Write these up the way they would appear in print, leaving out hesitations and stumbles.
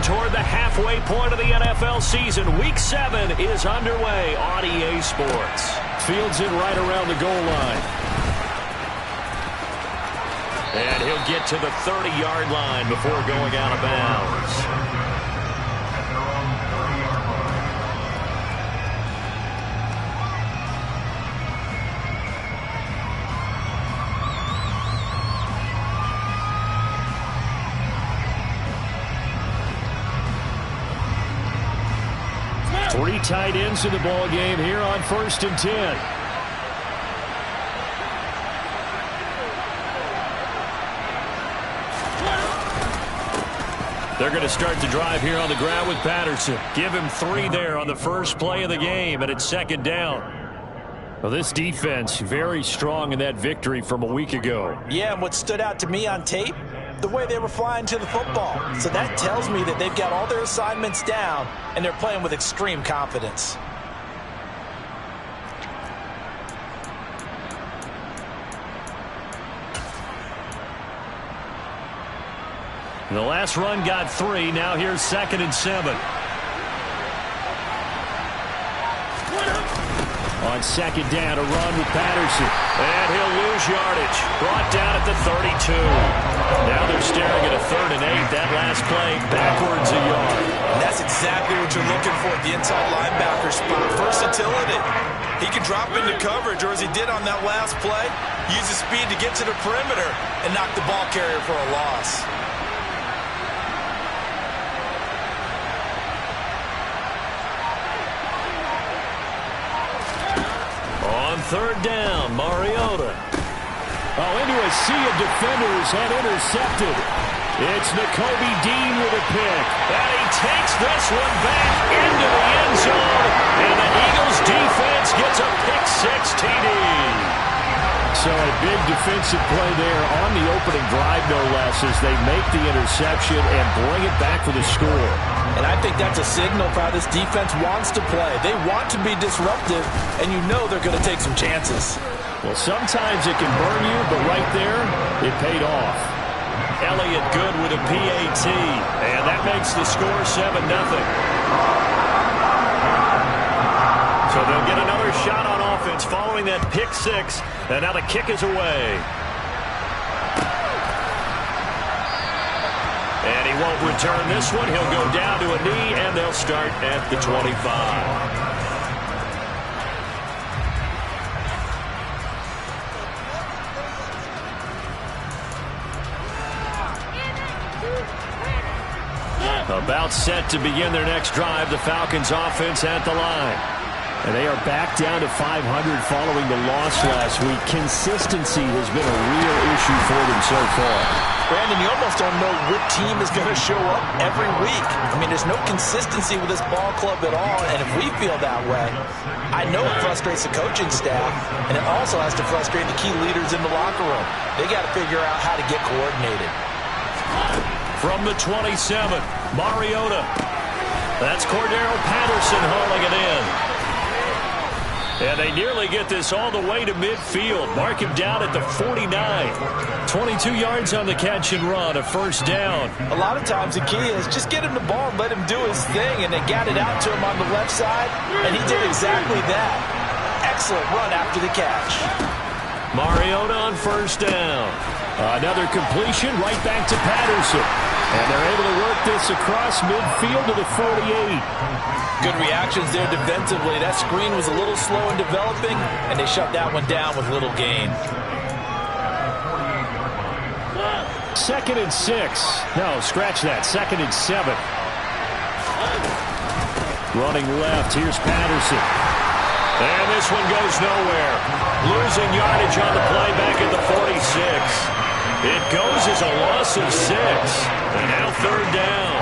toward the halfway point of the NFL season. Week 7 is underway on EA Sports. Fields it right around the goal line. And he'll get to the 30-yard line before going out of bounds. Three tight ends in the ball game here on 1st and 10. They're going to start the drive here on the ground with Patterson. Give him 3 there on the first play of the game, and it's 2nd down. Well, this defense very strong in that victory from a week ago. Yeah, and what stood out to me on tape, the way they were flying to the football. So that tells me that they've got all their assignments down, and they're playing with extreme confidence. The last run got 3. Now here's 2nd and 7. On 2nd down, a run with Patterson. And he'll lose yardage. Brought down at the 32. Now they're staring at a 3rd and 8. That last play, backwards a yard. And that's exactly what you're looking for at the inside linebacker spot. Versatility. He can drop into coverage, or as he did on that last play, use his speed to get to the perimeter and knock the ball carrier for a loss. On 3rd down, Mariota. Into a sea of defenders and intercepted. It's Nakobe Dean with a pick. And he takes this one back into the end zone. And the Eagles defense gets a pick-6 TD. So a big defensive play there on the opening drive, no less, as they make the interception and bring it back for the score. And I think that's a signal for how this defense wants to play. They want to be disruptive, and you know they're going to take some chances. Well, sometimes it can burn you, but right there, it paid off. Elliott good with a PAT, and that makes the score 7-0. So they'll get another shot on offense following that pick-6, and now the kick is away. And he won't return this one. He'll go down to a knee, and they'll start at the 25. About set to begin their next drive, the Falcons offense at the line. And they are back down to 500 following the loss last week. Consistency has been a real issue for them so far. Brandon, you almost don't know what team is going to show up every week. I mean, there's no consistency with this ball club at all, and if we feel that way, I know it frustrates the coaching staff, and it also has to frustrate the key leaders in the locker room. They got to figure out how to get coordinated. From the 27, Mariota. That's Cordero Patterson hauling it in. And they nearly get this all the way to midfield. Mark him down at the 49. 22 yards on the catch and run, a 1st down. A lot of times the key is just get him the ball and let him do his thing, and they got it out to him on the left side, and he did exactly that. Excellent run after the catch. Mariota on 1st down. Another completion right back to Patterson. And they're able to work this across midfield to the 48. Good reactions there defensively. That screen was a little slow in developing, and they shut that one down with little gain. 2nd and 6. No, scratch that. 2nd and 7. Running left. Here's Patterson. And this one goes nowhere. Losing yardage on the play back at the 46. It goes as a loss of 6. And now 3rd down.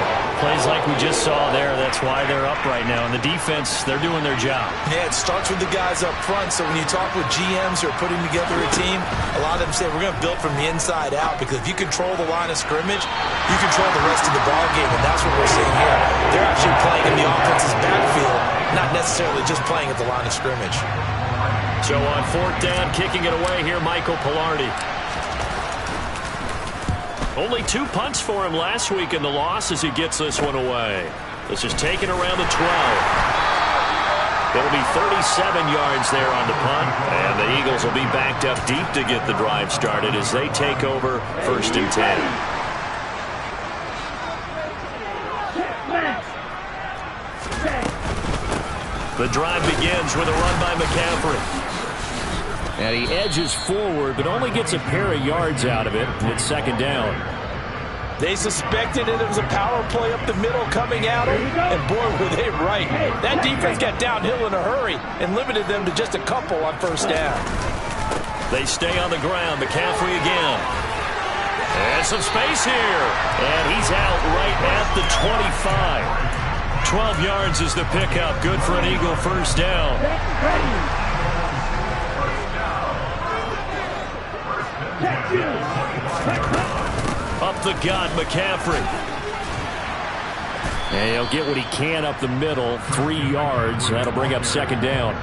Plays like we just saw there. That's why they're up right now. And the defense, they're doing their job. Yeah, it starts with the guys up front. So when you talk with GMs who are putting together a team, a lot of them say we're going to build from the inside out, because if you control the line of scrimmage, you control the rest of the ball game, and that's what we're seeing here. They're actually playing in the offense's backfield, not necessarily just playing at the line of scrimmage. So on 4th down, kicking it away here, Michael Pilardi. Only 2 punts for him last week in the loss as he gets this one away. This is taken around the 12. It'll be 37 yards there on the punt, and the Eagles will be backed up deep to get the drive started as they take over 1st and 10. The drive begins with a run by McCaffrey. And he edges forward, but only gets a pair of yards out of it. It's 2nd down. They suspected it was a power play up the middle coming at them, and boy, were they right. That defense got downhill in a hurry and limited them to just a couple on 1st down. They stay on the ground. McCaffrey again. And some space here. And he's out right at the 25. 12 yards is the pickup. Good for an Eagle 1st down. Up the gut, McCaffrey. And he'll get what he can up the middle, 3 yards. That'll bring up 2nd down.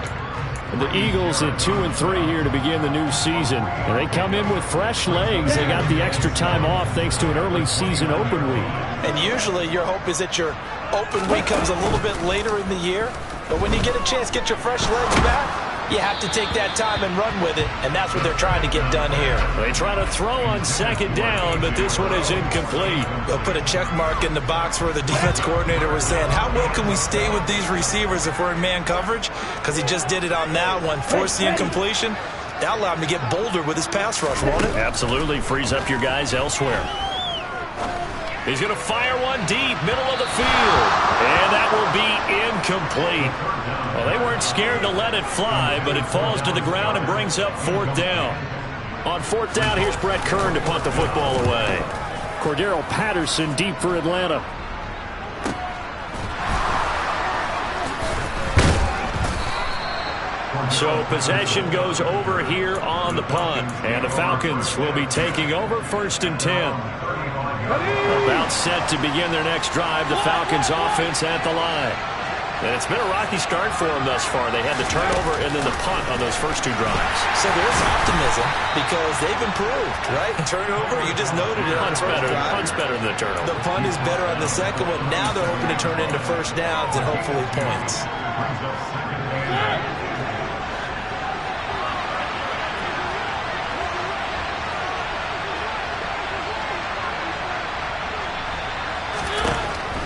And the Eagles at 2-3 here to begin the new season. And they come in with fresh legs. They got the extra time off thanks to an early season open week. And usually your hope is that your open week comes a little bit later in the year. But when you get a chance to get your fresh legs back, you have to take that time and run with it, and that's what they're trying to get done here. They try to throw on 2nd down, but this one is incomplete. They'll put a check mark in the box where the defense coordinator was saying, how well can we stay with these receivers if we're in man coverage? Because he just did it on that one, forced the incompletion. That'll allow him to get bolder with his pass rush, won't it? Absolutely, frees up your guys elsewhere. He's going to fire one deep, middle of the field. And that will be incomplete. Well, they weren't scared to let it fly, but it falls to the ground and brings up 4th down. On 4th down, here's Brett Kern to punt the football away. Cordero Patterson deep for Atlanta. So possession goes over here on the punt. And the Falcons will be taking over 1st and 10. About set to begin their next drive. The Falcons offense at the line. And it's been a rocky start for them thus far. They had the turnover and then the punt on those first 2 drives. So there's optimism because they've improved, right? Turnover, you just noted it. Punt's better than the turnover. The punt is better on the second one. Now they're hoping to turn it into 1st downs and hopefully points.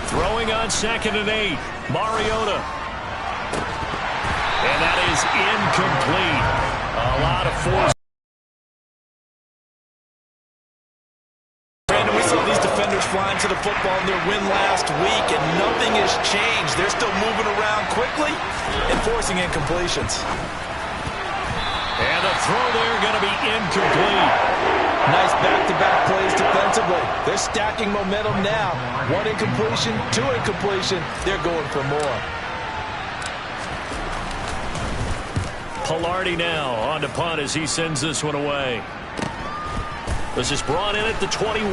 Throwing on 2nd and 8. Mariota. And that is incomplete. A lot of force. Brandon, we saw these defenders flying to the football in their win last week, and nothing has changed. They're still moving around quickly and forcing incompletions. And the throw there going to be incomplete. Nice back-to-back plays defensively. They're stacking momentum now. 1 incompletion, 2 incompletion. They're going for more. Pilardi now on to punt as he sends this one away. This is brought in at the 21.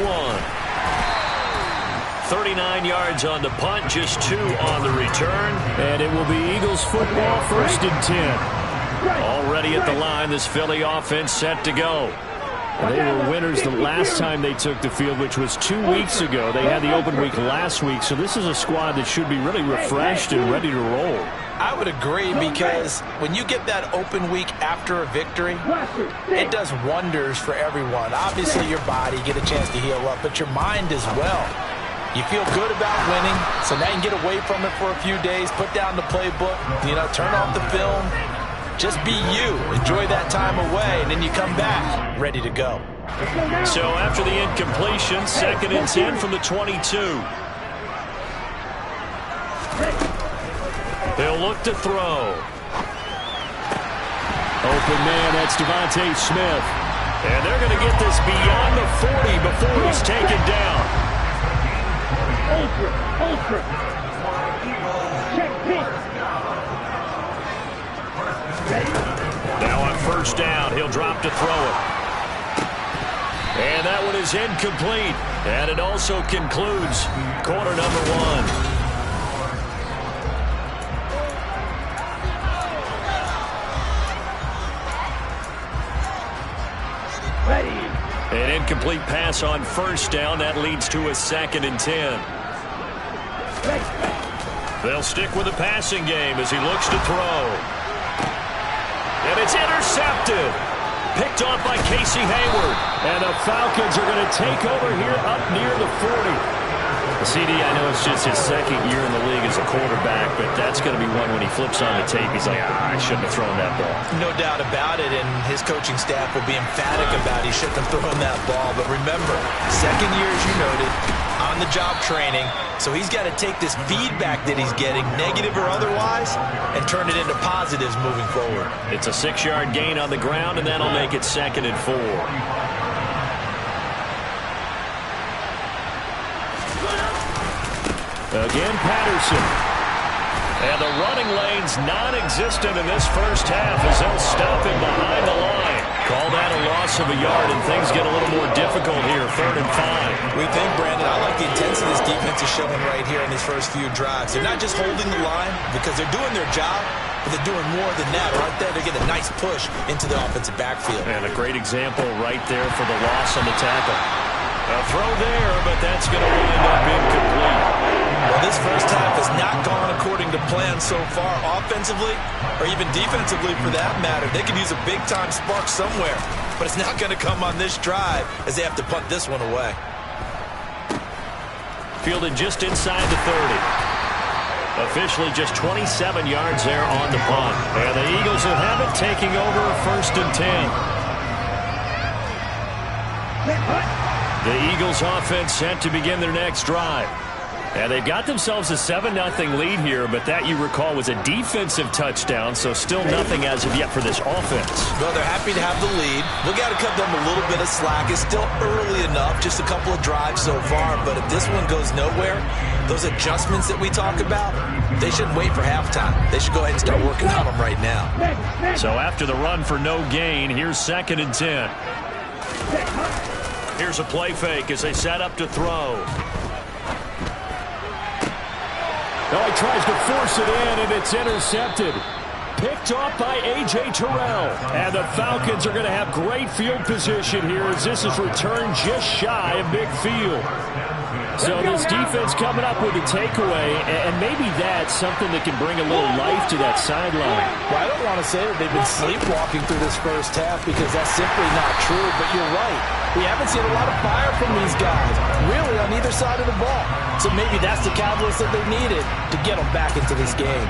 39 yards on the punt, just 2 on the return. And it will be Eagles football 1st and 10. Already at the line, this Philly offense set to go. They were winners the last time they took the field, which was 2 weeks ago. They had the open week last week, so this is a squad that should be really refreshed and ready to roll. I would agree because when you get that open week after a victory, it does wonders for everyone. Obviously, your body, get a chance to heal up, but your mind as well. You feel good about winning, so now you can get away from it for a few days, put down the playbook, turn off the film. Just be you. Enjoy that time away, and then you come back ready to go. So after the incompletion, 2nd and 10 from the 22. They'll look to throw. Open man, that's Devontae Smith. And they're going to get this beyond the 40 before he's taken down. Ultra. Check pitch. Now on 1st down, he'll drop to throw it. And that one is incomplete. And it also concludes quarter number 1. An incomplete pass on first down. That leads to a 2nd and 10. They'll stick with the passing game as he looks to throw. And it's intercepted. Picked off by Casey Hayward. And the Falcons are going to take over here up near the 40. CD, I know it's just his 2nd year in the league as a quarterback, but that's going to be one when he flips on the tape. He's like, I shouldn't have thrown that ball. No doubt about it, and his coaching staff will be emphatic about he shouldn't have thrown that ball. But remember, 2nd year, as you noted, on-the-job training, so he's got to take this feedback that he's getting, negative or otherwise, and turn it into positives moving forward. It's a 6-yard gain on the ground, and that'll make it 2nd and 4. Again, Patterson. And the running lane's non-existent in this first half as they'll stop him behind the line. Call that a loss of a yard, and things get a little more difficult here, 3rd and 5. We think, Brandon, I like the intensity this defense is showing right here in these first few drives. They're not just holding the line because they're doing their job, but they're doing more than that. Right there, they're getting a nice push into the offensive backfield. And a great example right there for the loss on the tackle. A throw there, but that's going to wind up incomplete. Well, this first half has not gone according to plan so far, offensively or even defensively for that matter. They could use a big-time spark somewhere, but it's not going to come on this drive as they have to punt this one away. Fielded just inside the 30. Officially just 27 yards there on the punt. And the Eagles will have it, taking over 1st and 10. The Eagles offense set to begin their next drive. And they've got themselves a 7-0 lead here, but that, you recall, was a defensive touchdown, so still nothing as of yet for this offense. Well, they're happy to have the lead. We've got to cut them a little bit of slack. It's still early enough, just a couple of drives so far, but if this one goes nowhere, those adjustments that we talk about, they shouldn't wait for halftime. They should go ahead and start working on them right now. So after the run for no gain, here's 2nd and 10. Here's a play fake as they set up to throw. Oh, he tries to force it in, and it's intercepted. Picked off by A.J. Terrell. And the Falcons are going to have great field position here as this is returned just shy of midfield. So this defense coming up with a takeaway, and maybe that's something that can bring a little life to that sideline. Well, I don't want to say that they've been sleepwalking through this first half because that's simply not true, but you're right. We haven't seen a lot of fire from these guys, really, on either side of the ball. So maybe that's the catalyst that they needed to get them back into this game.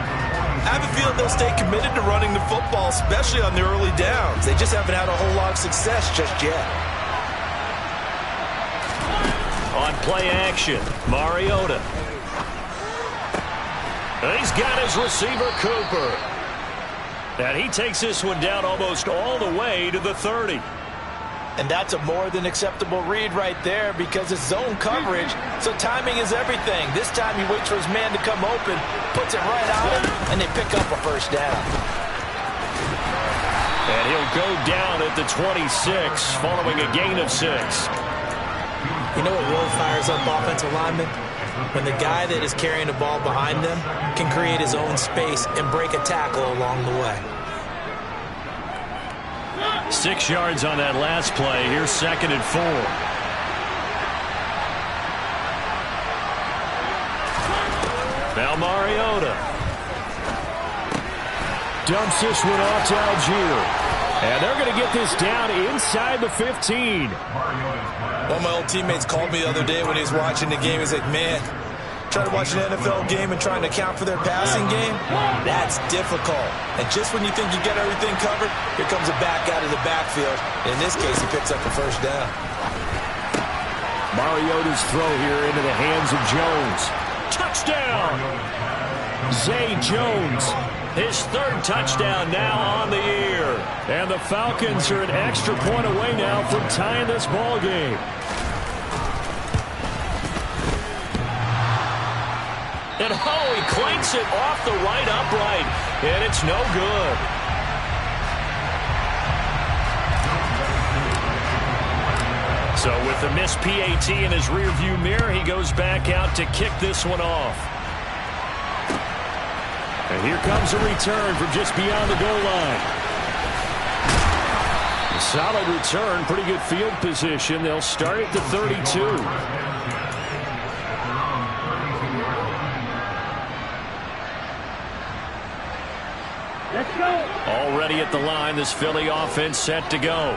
I have a feeling they'll stay committed to running the football, especially on the early downs. They just haven't had a whole lot of success just yet. On play action, Mariota. He's got his receiver, Cooper. And he takes this one down almost all the way to the 30. And that's a more than acceptable read right there because it's zone coverage, so timing is everything. This time he waits for his man to come open, puts it right on him, and they pick up a first down. And he'll go down at the 26 following a gain of 6. You know what really fires up offensive linemen? When the guy that is carrying the ball behind them can create his own space and break a tackle along the way. 6 yards on that last play. Here's 2nd and 4. Now Mariota. Dumps this one off to Algier. And they're going to get this down inside the 15. One of my old teammates called me the other day when he was watching the game. He's like, man, trying to watch an NFL game and trying to account for their passing game, that's difficult. And just when you think you get everything covered, here comes a back out of the backfield. In this case, he picks up a first down. Mariota's throw here into the hands of Jones. Touchdown! Zay Jones. His 3rd touchdown now on the year. And the Falcons are an extra point away now from tying this ball game. And he clanks it off the right upright, and it's no good. So with the missed PAT in his rearview mirror, he goes back out to kick this one off. And here comes a return from just beyond the goal line. Solid return, pretty good field position. They'll start at the 32. Let's go. Already at the line, this Philly offense set to go.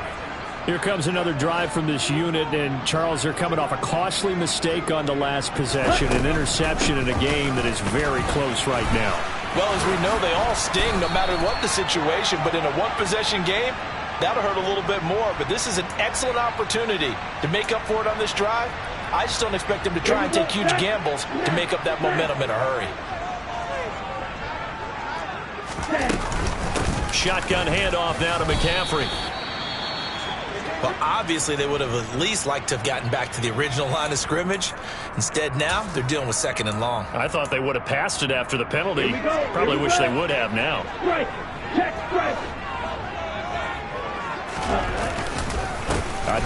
Here comes another drive from this unit, and Charles, they're coming off a costly mistake on the last possession, an interception in a game that is very close right now. Well, as we know, they all sting no matter what the situation, but in a one-possession game, that'll hurt a little bit more. But this is an excellent opportunity to make up for it on this drive. I just don't expect them to try and take huge gambles to make up that momentum in a hurry. Shotgun handoff now to McCaffrey. Well, obviously, they would have at least liked to have gotten back to the original line of scrimmage. Instead, now they're dealing with 2nd and long. I thought they would have passed it after the penalty. Probably wish they would have now. Right. Check, right.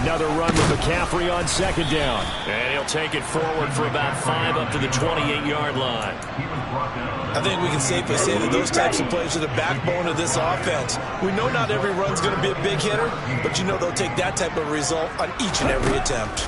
Another run with McCaffrey on 2nd down. And he'll take it forward for about 5 up to the 28-yard line. I think we can safely say that those types of plays are the backbone of this offense. We know not every run's going to be a big hitter, but you know they'll take that type of result on each and every attempt.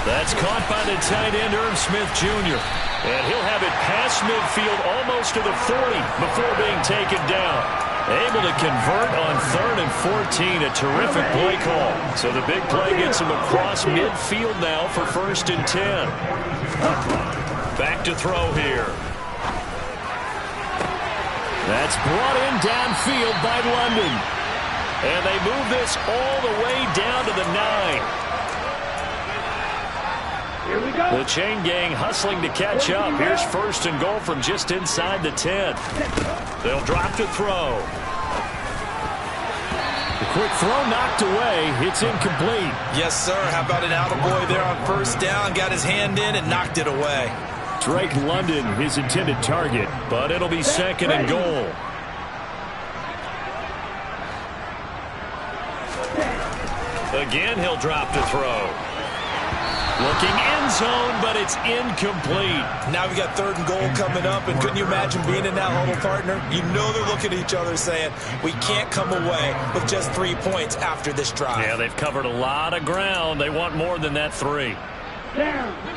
That's caught by the tight end, Irv Smith Jr. And he'll have it past midfield almost to the 40 before being taken down. Able to convert on 3rd and 14, a terrific play call. So the big play gets him across midfield now for 1st and 10. Back to throw here. That's brought in downfield by London. And they move this all the way down to the 9. Here we go. The chain gang hustling to catch up. Here's 1st and goal from just inside the 10. They'll drop to throw. The quick throw knocked away. It's incomplete. Yes, sir. How about an attaboy there on 1st down? Got his hand in and knocked it away. Drake London, his intended target, but it'll be 2nd and goal. Again, he'll drop to throw. Looking end zone, but it's incomplete. Now we got 3rd and goal coming up, and couldn't you imagine being in that huddle, partner? You know they're looking at each other saying, we can't come away with just 3 points after this drive. Yeah, they've covered a lot of ground. They want more than that 3.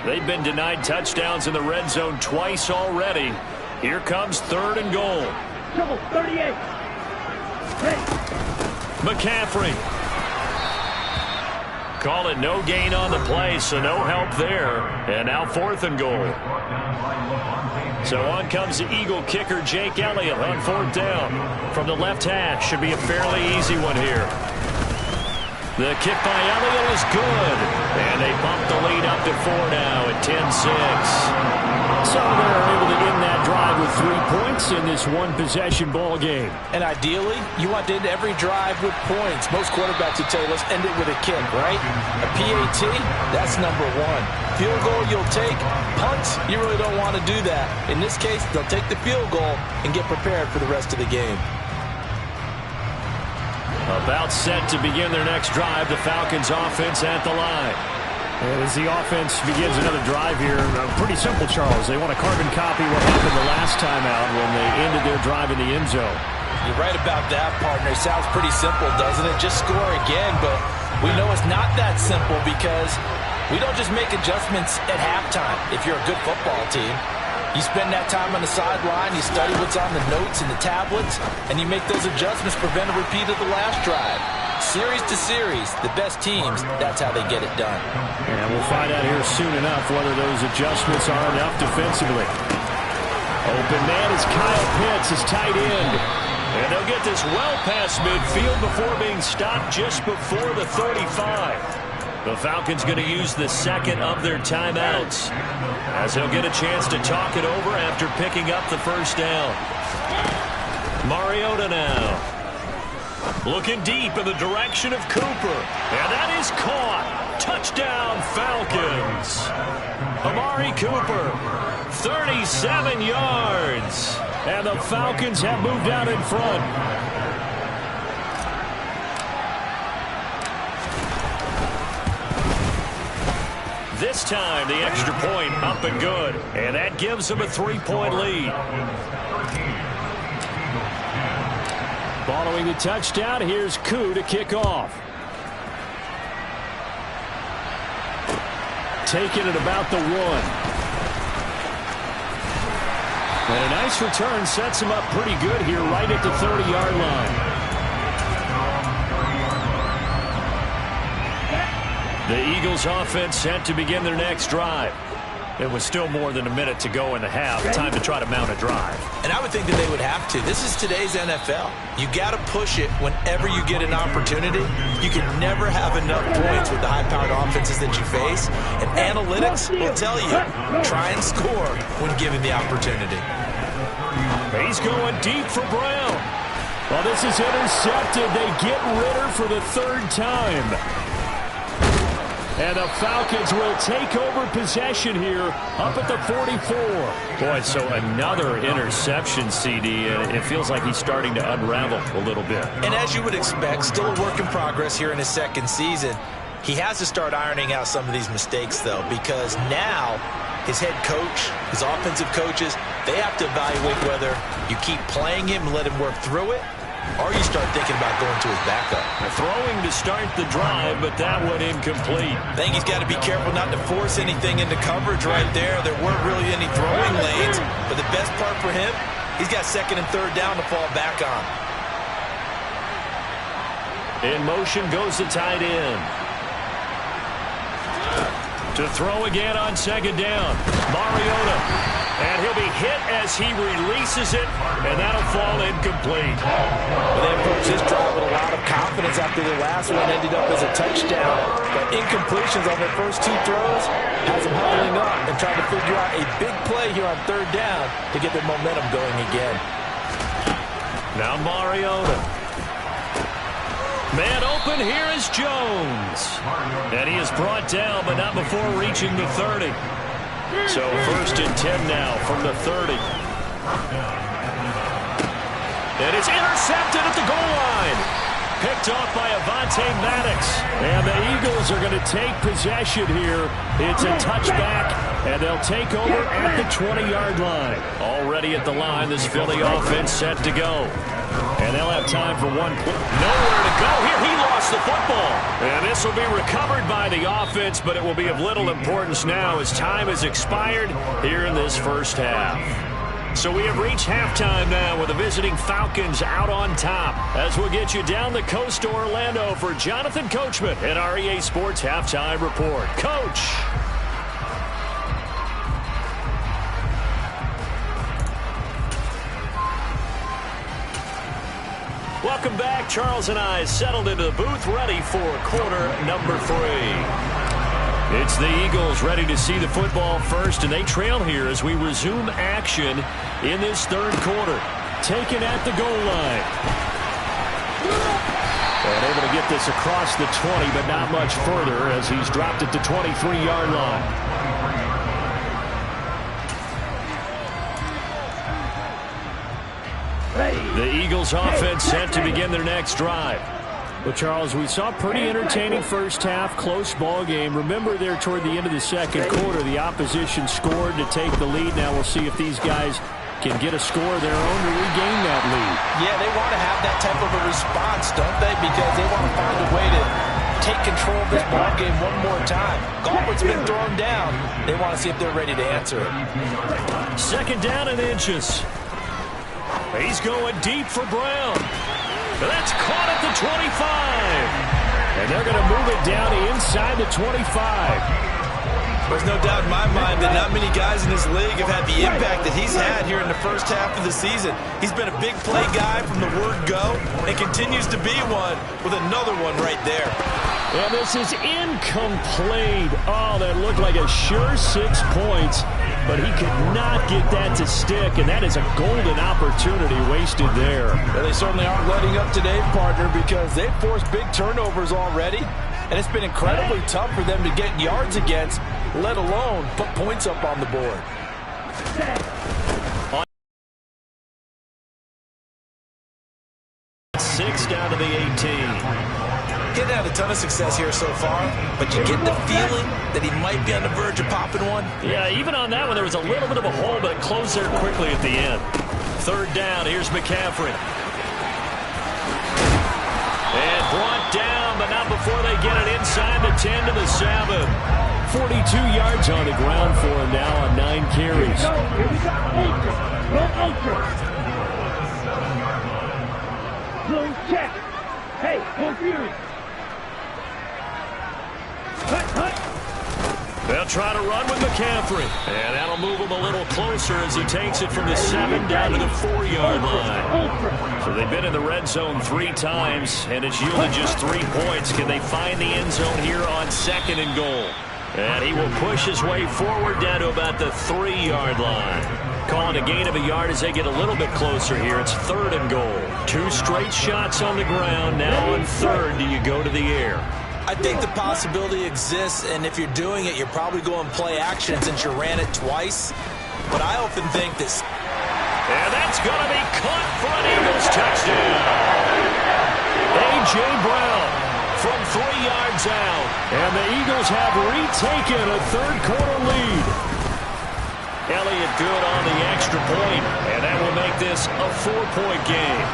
They've been denied touchdowns in the red zone twice already. Here comes 3rd and goal. Double 38. McCaffrey. Call it no gain on the play, so no help there. And now 4th and goal. So on comes the Eagle kicker, Jake Elliott, on 4th down. From the left hash, should be a fairly easy one here. The kick by Elliott is good. And they bump the lead up to 4 now at 10-6. So they're able to end that drive with 3 points in this one-possession ball game. And ideally, you want to end every drive with points. Most quarterbacks would tell you, let's end it with a kick, right? A PAT, that's number 1. Field goal you'll take. Punts, you really don't want to do that. In this case, they'll take the field goal and get prepared for the rest of the game. About set to begin their next drive, the Falcons offense at the line. And as the offense begins another drive here, pretty simple, Charles. They want to carbon copy what happened the last time out when they ended their drive in the end zone. You're right about that, partner. Sounds pretty simple, doesn't it? Just score again, but we know it's not that simple because we don't just make adjustments at halftime if you're a good football team. You spend that time on the sideline, you study what's on the notes and the tablets, and you make those adjustments, prevent a repeat of the last drive. Series to series, the best teams, that's how they get it done. And we'll find out here soon enough whether those adjustments are enough defensively. Open man is Kyle Pitts, his tight end. And they'll get this well past midfield before being stopped just before the 35. The Falcons going to use the 2nd of their timeouts, as he'll get a chance to talk it over after picking up the 1st down. Mariota now. Looking deep in the direction of Cooper. And that is caught. Touchdown, Falcons. Amari Cooper, 37 yards. And the Falcons have moved out in front. This time, the extra point up and good. And that gives them a 3-point lead. Following the touchdown, here's Koo to kick off. Taking it about the 1. And a nice return sets him up pretty good here right at the 30-yard line. The Eagles offense set to begin their next drive. It was still more than a minute to go in the half. Time to try to mount a drive. And I would think that they would have to. This is today's NFL. You got to push it whenever you get an opportunity. You can never have enough points with the high-powered offenses that you face. And analytics will tell you, try and score when given the opportunity. He's going deep for Brown. Well, this is intercepted. They get Ritter for the 3rd time. And the Falcons will take over possession here up at the 44. Boy, so another interception, CD, and it feels like he's starting to unravel a little bit. And as you would expect, still a work in progress here in his 2nd season. He has to start ironing out some of these mistakes, though, because now his head coach, his offensive coaches, they have to evaluate whether you keep playing him and let him work through it, or you start thinking about going to his backup. Throwing to start the drive, but that went incomplete. I think he's got to be careful not to force anything into coverage right there. There weren't really any throwing lanes, but the best part for him, he's got 2nd and 3rd down to fall back on. In motion goes the tight end. To throw again on 2nd down. Mariota. And he'll be hit as he releases it, and that'll fall incomplete. Well, they approached this drive with a lot of confidence after the last one ended up as a touchdown. But incompletions on their first 2 throws has them huddling up and trying to figure out a big play here on 3rd down to get their momentum going again. Now Mariota. Man open, here is Jones. And he is brought down, but not before reaching the 30. So 1st and 10 now from the 30. And it's intercepted at the goal line. Picked off by Avonte Maddox. And the Eagles are going to take possession here. It's a touchback, and they'll take over at the 20-yard line. Already at the line, this Philly offense set to go. And they'll have time for one play. Nowhere to go here. He lost the football. And this will be recovered by the offense, but it will be of little importance now as time has expired here in this first half. So we have reached halftime now with the visiting Falcons out on top. As we'll get you down the coast to Orlando for Jonathan Coachman at our EA Sports Halftime Report. Coach. Welcome back. Charles and I settled into the booth, ready for quarter number 3. It's the Eagles ready to see the football first, and they trail here as we resume action in this 3rd quarter. Taken at the goal line. And able to get this across the 20, but not much further as he's dropped it to 23-yard line. The Eagles offense set to begin their next drive. Well, Charles, we saw a pretty entertaining first half, close ball game. Remember there toward the end of the 2nd quarter, the opposition scored to take the lead. Now we'll see if these guys can get a score of their own to regain that lead. Yeah, they want to have that type of a response, don't they? Because they want to find a way to take control of this ball game one more time. Gauntlet's been thrown down. They want to see if they're ready to answer it. 2nd down and inches. He's going deep for Brown. That's caught at the 25. And they're going to move it down to inside the 25. There's no doubt in my mind that not many guys in this league have had the impact that he's had here in the first half of the season. He's been a big play guy from the word go and continues to be one with another one right there. And this is incomplete. Oh, that looked like a sure 6 points, but he could not get that to stick, and that is a golden opportunity wasted there. Well, they certainly aren't letting up today, partner, because they've forced big turnovers already, and it's been incredibly tough for them to get yards against, let alone put points up on the board. 6 down to the 18. Getting had a ton of success here so far, but you get the feeling that he might be on the verge of popping one. Yeah, even on that one, there was a little bit of a hole, but it closed there quickly at the end. 3rd down, here's McCaffrey. And brought down, but not before they get it inside the 10 to the 7. 42 yards on the ground for him now on 9 carries. Here we go. Ultra. Blue check. Hey, confused. Hut. They'll try to run with McCaffrey. And that'll move him a little closer as he takes it from the 7 down to the 4-yard line. So they've been in the red zone 3 times, and it's yielded just 3 points. Can they find the end zone here on 2nd and goal? And he will push his way forward down to about the 3-yard line. Calling a gain of a yard as they get a little bit closer here. It's 3rd and goal. 2 straight shots on the ground. Now on 3rd, do you go to the air? I think the possibility exists, and if you're doing it, you're probably going play action since you ran it twice. But I often think this. And that's going to be caught for an Eagles touchdown. A.J. Brown from 3 yards out. And the Eagles have retaken a 3rd quarter lead. Elliott good on the extra point, and that will make this a 4-point game.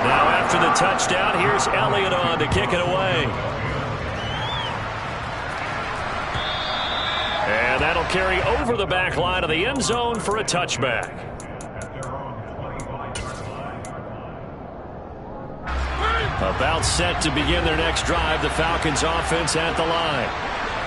Now after the touchdown, here's Elliott on to kick it away. And that'll carry over the back line of the end zone for a touchback. About set to begin their next drive, the Falcons offense at the line.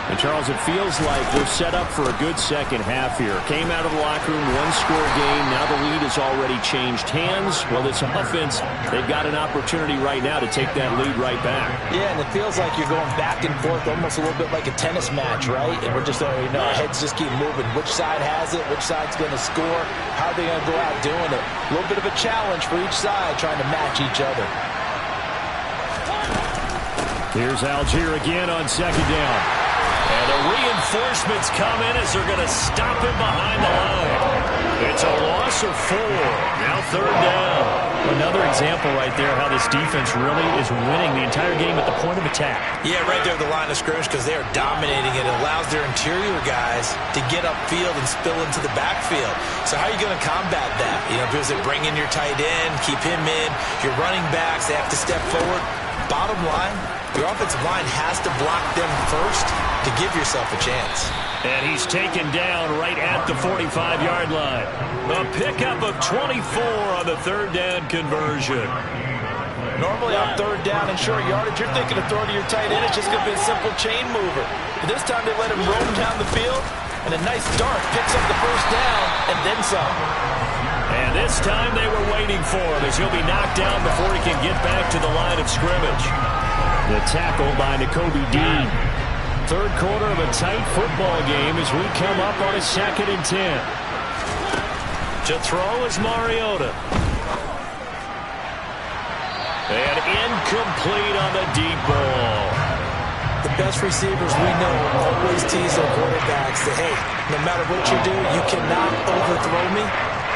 And Charles, it feels like we're set up for a good second half here. Came out of the locker room, 1-score game. Now the lead has already changed hands. Well, this offense, they've got an opportunity right now to take that lead right back. Yeah, and it feels like you're going back and forth almost a little bit like a tennis match, right? And we're just, our heads just keep moving. Which side has it? Which side's going to score? How are they going to go out doing it? A little bit of a challenge for each side trying to match each other. Here's Algier again on 2nd down. And the reinforcements come in as they're going to stop him behind the line. It's a loss of 4. Now 3rd down. Another example right there how this defense really is winning the entire game at the point of attack. Yeah, right there at the line of scrimmage because they are dominating it. It allows their interior guys to get upfield and spill into the backfield. So how are you going to combat that? Because they bring in your tight end, keep him in. Your running backs, they have to step forward. Bottom line, your offensive line has to block them first to give yourself a chance. And he's taken down right at the 45-yard line. A pickup of 24 on the 3rd down conversion. Normally on 3rd down and short yardage, you're thinking of throwing to your tight end. It's just going to be a simple chain mover. But this time they let him roam down the field, and a nice dart picks up the 1st down and then some. And this time they were waiting for him as he'll be knocked down before he can get back to the line of scrimmage. The tackle by Nakobe Dean. 3rd quarter of a tight football game as we come up on a 2nd and 10. To throw is Mariota. And incomplete on the deep ball. The best receivers we know always tease their quarterbacks that, hey, no matter what you do, you cannot overthrow me.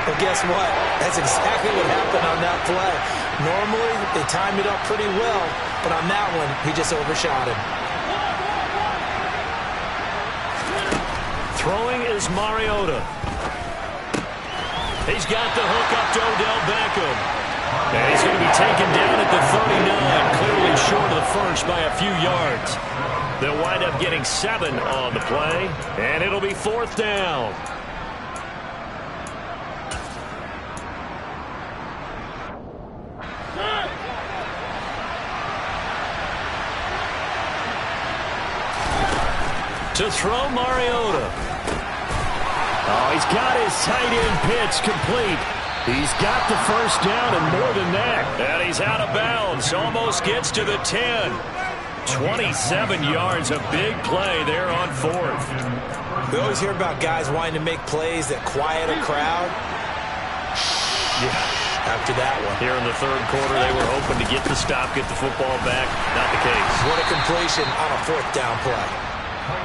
But guess what? That's exactly what happened on that play. Normally, they time it up pretty well, but on that one, he just overshot him. Throwing is Mariota. He's got the hook up to Odell Beckham. And he's going to be taken down at the 39, clearly short of the first by a few yards. They'll wind up getting 7 on the play, and it'll be 4th down. To throw Mariota. Oh, he's got his tight end pitch complete. He's got the 1st down and more than that. And he's out of bounds. Almost gets to the 10. 27 yards, a big play there on 4th. We always hear about guys wanting to make plays that quiet a crowd. Yeah, after that one. Here in the 3rd quarter, they were hoping to get the stop, get the football back. Not the case. What a completion on a 4th down play.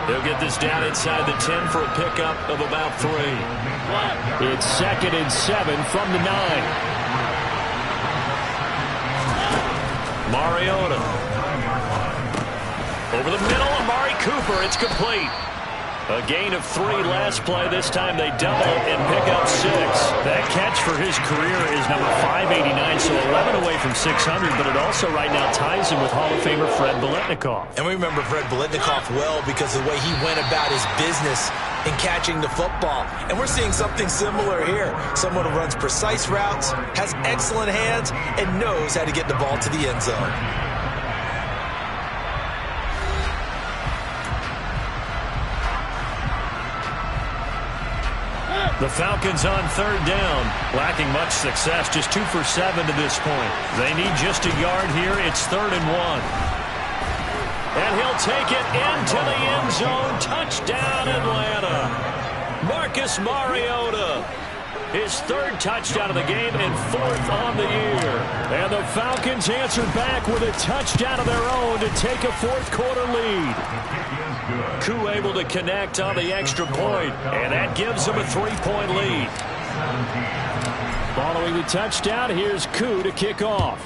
They'll get this down inside the 10 for a pickup of about 3. It's 2nd and 7 from the 9. Mariota. Over the middle, Amari Cooper. It's complete. A gain of 3 last play. This time they double and pick up 6. That catch for his career is number 589, so 11 away from 600, but it also right now ties him with Hall of Famer Fred Biletnikoff. And we remember Fred Biletnikoff well because of the way he went about his business in catching the football. And we're seeing something similar here. Someone who runs precise routes, has excellent hands, and knows how to get the ball to the end zone. The Falcons on 3rd down, lacking much success, just 2 for 7 to this point. They need just a yard here. It's 3rd and 1. And he'll take it into the end zone. Touchdown, Atlanta. Marcus Mariota. His 3rd touchdown of the game and 4th on the year. And the Falcons answer back with a touchdown of their own to take a 4th quarter lead. Koo able to connect on the extra point, and that gives them a 3-point lead. Following the touchdown, here's Koo to kick off.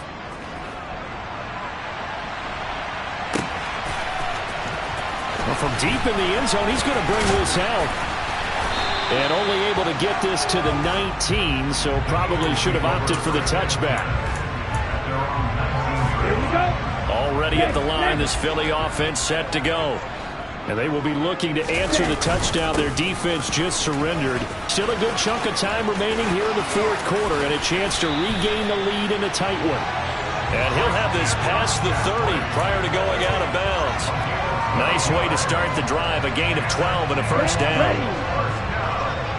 Well, from deep in the end zone, he's going to bring this out. And only able to get this to the 19, so probably should have opted for the touchback. Here we go. Already at the line, this Philly offense set to go. And they will be looking to answer the touchdown their defense just surrendered. Still a good chunk of time remaining here in the 4th quarter and a chance to regain the lead in a tight one. And he'll have this past the 30 prior to going out of bounds. Nice way to start the drive, a gain of 12 and a first down.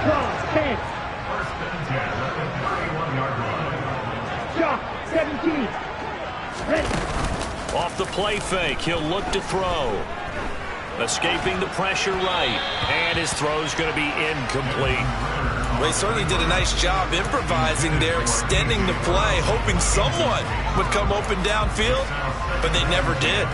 Draw, 10. Shot, 17. Ready. Off the play fake, he'll look to throw. Escaping the pressure right. And his throw's going to be incomplete. Well, he certainly did a nice job improvising there, extending the play, hoping someone would come open downfield, but they never did.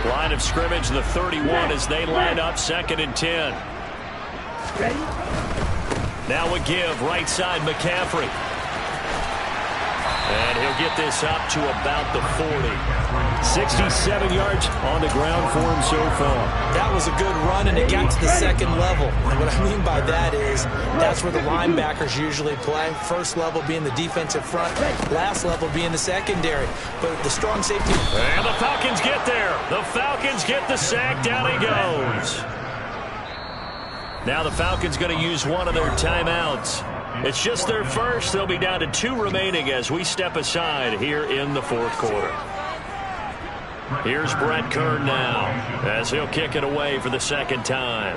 Line of scrimmage, the 31 as they line up 2nd and 10. Ready. Now a give, right side McCaffrey. And he'll get this up to about the 40. 67 yards on the ground for him so far. That was a good run, and it got to the 2nd level. And what I mean by that is that's where the linebackers usually play. First level being the defensive front, last level being the secondary. But the strong safety. And the Falcons get there. The Falcons get the sack. Down he goes. Now the Falcons going to use one of their timeouts. It's just their first. They'll be down to 2 remaining as we step aside here in the 4th quarter. Here's Brett Kern now as he'll kick it away for the 2nd time.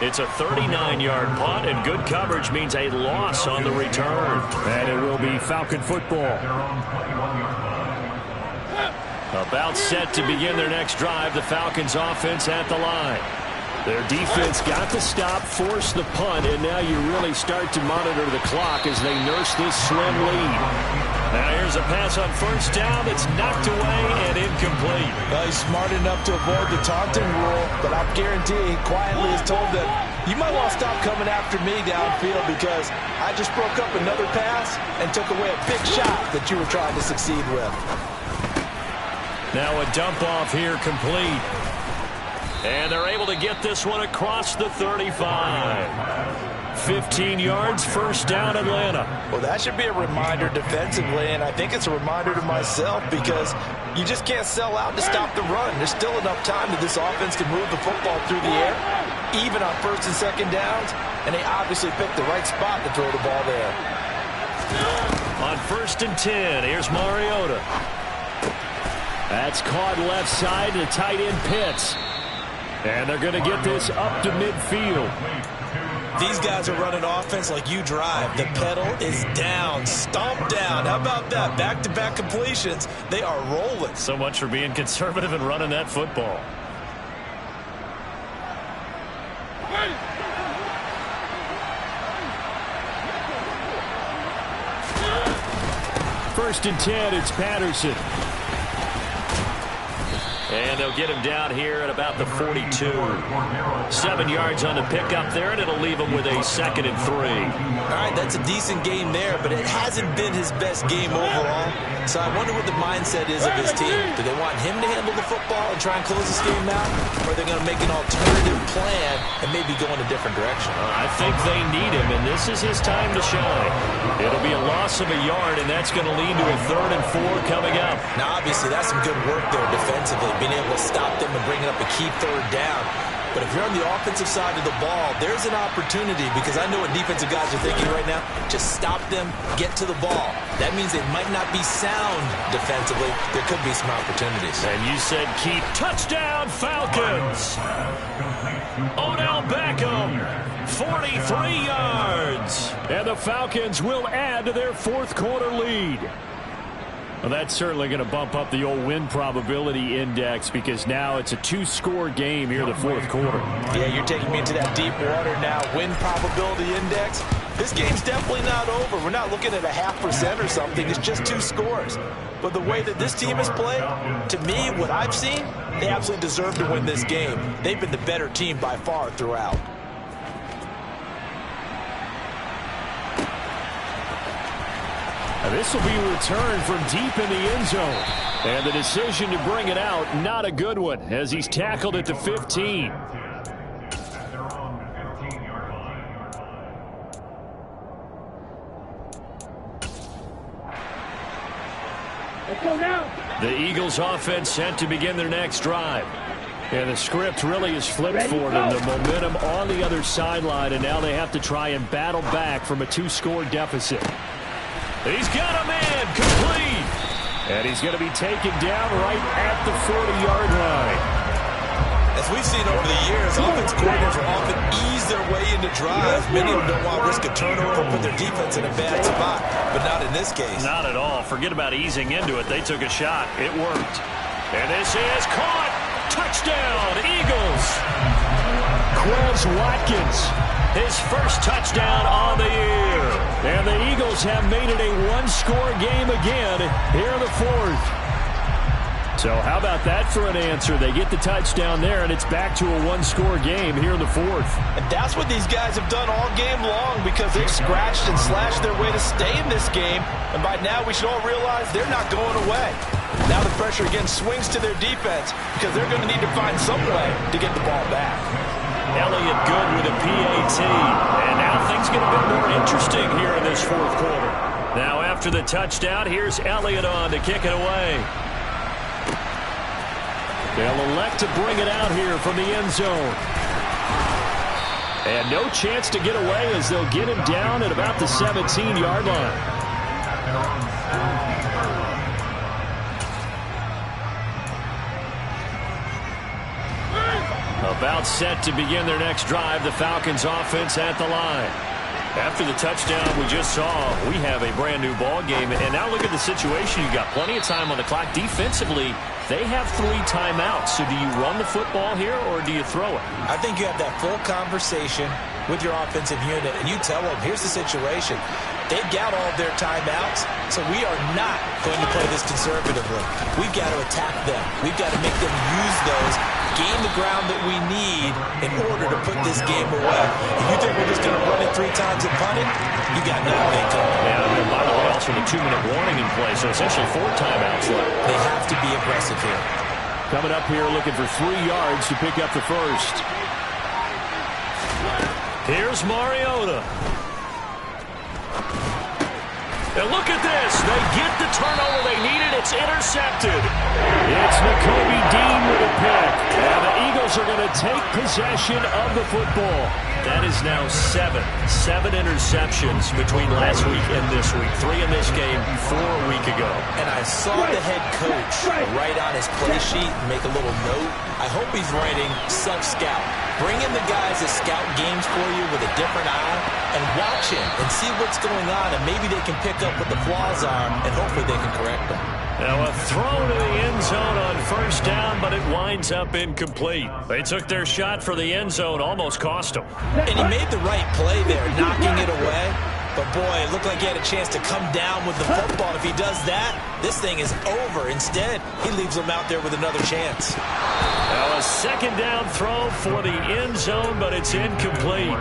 It's a 39-yard punt, and good coverage means a loss on the return. And it will be Falcon football. About set to begin their next drive, the Falcons offense at the line. Their defense got the stop, forced the punt, and now you really start to monitor the clock as they nurse this slim lead. Now here's a pass on 1st down that's knocked away and incomplete. Well, he's smart enough to avoid the taunting rule, but I guarantee he quietly has told them, you might want to stop coming after me downfield because I just broke up another pass and took away a big shot that you were trying to succeed with. Now a dump off here complete. And they're able to get this one across the 35. 15 yards, 1st down Atlanta. Well, that should be a reminder defensively, and I think it's a reminder to myself because you just can't sell out to stop the run. There's still enough time that this offense can move the football through the air, even on 1st and 2nd downs, and they obviously picked the right spot to throw the ball there. On 1st and 10, here's Mariota. That's caught left side to tight end Pitts. And they're going to get this up to midfield. These guys are running offense like you drive. The pedal is down, stomp down. How about that? Back-to-back completions. They are rolling. So much for being conservative and running that football. First and 10, it's Patterson. And they'll get him down here at about the 42. 7 yards on the pickup there, and it'll leave him with a 2nd and 3. All right, that's a decent game there, but it hasn't been his best game overall. So I wonder what the mindset is of his team. Do they want him to handle the football and try and close this game out? Or are they going to make an alternative plan and maybe go in a different direction? I think they need him, and this is his time to shine. It'll be a loss of a yard, and that's going to lead to a 3rd and 4 coming up. Now, obviously, that's some good work there defensively, being able to stop them and bring up a key 3rd down. But if you're on the offensive side of the ball, there's an opportunity, because I know what defensive guys are thinking right now. Just stop them, get to the ball. That means they might not be sound defensively. There could be some opportunities. And you said keep. Touchdown, Falcons! Odell Beckham, 43 yards. And the Falcons will add to their 4th quarter lead. Well, that's certainly going to bump up the old win probability index, because now it's a 2-score game here in the 4th quarter. Yeah, you're taking me into that deep water now. Win probability index. This game's definitely not over. We're not looking at a 0.5% or something. It's just 2 scores. But the way that this team has played, to me, what I've seen, they absolutely deserve to win this game. They've been the better team by far throughout. And this will be a return from deep in the end zone. And the decision to bring it out, not a good one, as he's tackled at the 15. Let's go now. The Eagles offense set to begin their next drive. And the script really is flipped for them. The momentum on the other sideline, and now they have to try and battle back from a 2-score deficit. He's got a man complete. And he's going to be taken down right at the 40-yard line. As we've seen over the years, offense coordinators will often ease their way into drives. Many of them don't want to risk a turnover or put their defense in a bad spot, but not in this case. Not at all. Forget about easing into it. They took a shot. It worked. And this is caught. Touchdown, Eagles. Quez Watkins, his first touchdown on the year. And the Eagles have made it a 1-score game again here in the 4th. So how about that for an answer? They get the touchdown there, and it's back to a 1-score game here in the 4th. And that's what these guys have done all game long, because they've scratched and slashed their way to stay in this game. And by now, we should all realize they're not going away. Now the pressure again swings to their defense, because they're going to need to find some way to get the ball back. Elliott good with a PAT. And now things get a bit more interesting here in this 4th quarter. Now after the touchdown, here's Elliott on to kick it away. They'll elect to bring it out here from the end zone. And no chance to get away, as they'll get him down at about the 17-yard line. About set to begin their next drive, the Falcons offense at the line. After the touchdown we just saw, we have a brand new ball game. And now look at the situation. You've got plenty of time on the clock. Defensively, they have 3 timeouts. So do you run the football here, or do you throw it? I think you have that full conversation with your offensive unit, and you tell them, here's the situation. They've got all of their timeouts, so we are not going to play this conservatively. We've got to attack them. We've got to make them use those, gain the ground that we need in order to put this game away. If you think we're just going to run it 3 times and punt it, you got nothing coming. Yeah, and by the way, also the 2-minute warning in play, so essentially 4 timeouts left. They have to be aggressive here. Coming up here looking for 3 yards to pick up the first. Here's Mariota. And look at this. They get the turnover they needed. It's intercepted. It's Nakobe Dean with a pick. And the Eagles are going to take possession of the football. That is now 7 interceptions between last week and this week. 3 in this game, 4 a week ago. And I saw the head coach write on his play sheet, make a little note. I hope he's writing self-scout. Bring in the guys that scout games for you with a different eye and watch him and see what's going on, and maybe they can pick up what the flaws are, and hopefully they can correct them. Now a throw to the end zone on first down, but it winds up incomplete. They took their shot for the end zone, almost cost them. And he made the right play there, knocking it away. But, boy, it looked like he had a chance to come down with the football. If he does that, this thing is over. Instead, he leaves him out there with another chance. Now a second down throw for the end zone, but it's incomplete.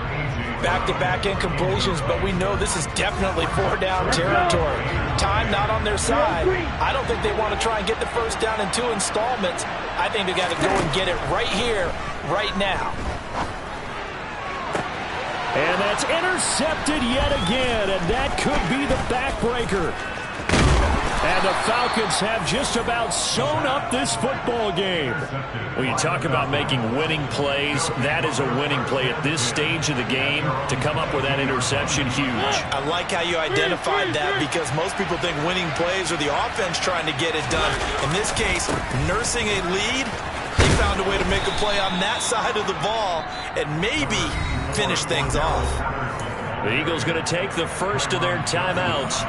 Back-to-back incompletions, but we know this is definitely 4-down territory. Time not on their side. I don't think they want to try and get the first down in 2 installments. I think they got to go and get it right here, right now. And that's intercepted yet again, and that could be the backbreaker. And the Falcons have just about sewn up this football game. When you talk about making winning plays, that is a winning play at this stage of the game. To come up with that interception, huge. I like how you identified that, because most people think winning plays are the offense trying to get it done. In this case, nursing a lead, they found a way to make a play on that side of the ball and maybe finish things off. The Eagles going to take the first of their timeouts,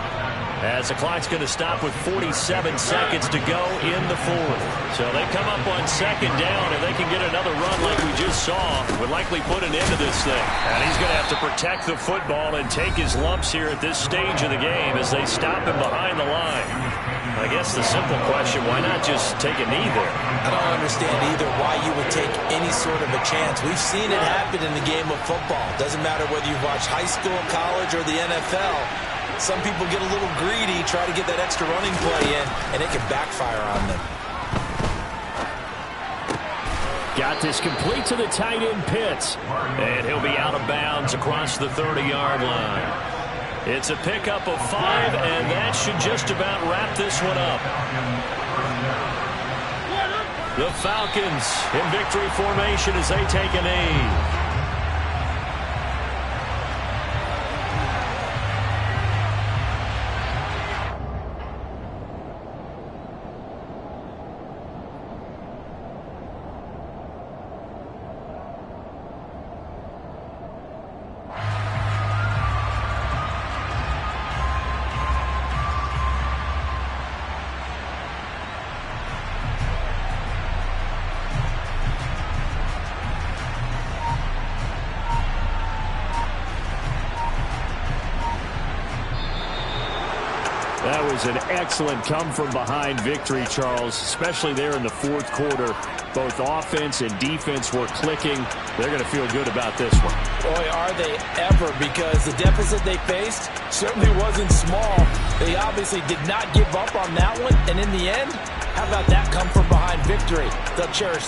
as the clock's going to stop with 47 seconds to go in the fourth. So they come up on second down, and they can get another run like we just saw. Would likely put an end to this thing. And he's going to have to protect the football and take his lumps here at this stage of the game as they stop him behind the line. I guess the simple question, why not just take a knee there? I don't understand either why you would take any sort of a chance. We've seen it happen in the game of football. Doesn't matter whether you've watched high school, college, or the NFL. Some people get a little greedy, try to get that extra running play in, and it can backfire on them. Got this complete to the tight end Pitts. And he'll be out of bounds across the 30-yard line. It's a pickup of 5, and that should just about wrap this one up. The Falcons in victory formation as they take a knee. That was an excellent come-from-behind victory, Charles, especially there in the fourth quarter. Both offense and defense were clicking. They're going to feel good about this one. Boy, are they ever, because the deficit they faced certainly wasn't small. They obviously did not give up on that one, and in the end, how about that come-from-behind victory? They'll cherish this